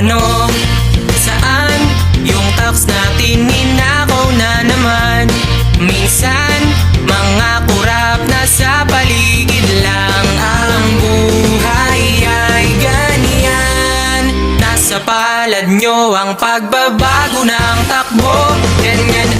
ano? Saan? Yung tax natin ninakaw na naman. Minsan, mga kurap na sa paligid lang. Ang buhay ay ganyan. Nasa palad nyo ang pagbabago ng takbo. Ganyan